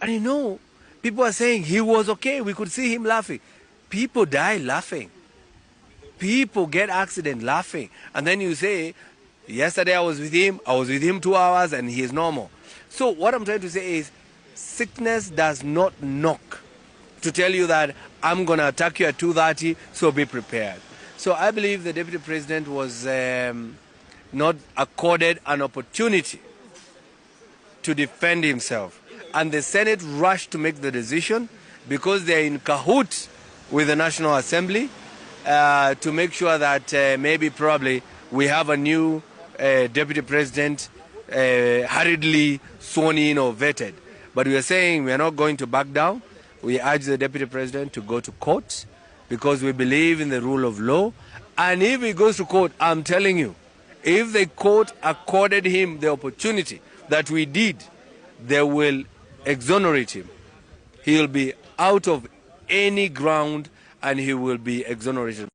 And you know, people are saying he was okay. We could see him laughing. People die laughing. People get accident laughing. And then you say, yesterday I was with him 2 hours and he is normal. So what I'm trying to say is, sickness does not knock to tell you that I'm going to attack you at 2:30, so be prepared. So I believe the Deputy President was not accorded an opportunity to defend himself. And the Senate rushed to make the decision because they're in cahoots with the National Assembly to make sure that maybe probably we have a new Deputy President hurriedly sworn in or vetted. But we are saying we are not going to back down. We urge the Deputy President to go to court because we believe in the rule of law. And if he goes to court, I'm telling you, if the court accorded him the opportunity that we did, they will exonerate him. He'll be out of any ground and he will be exonerated.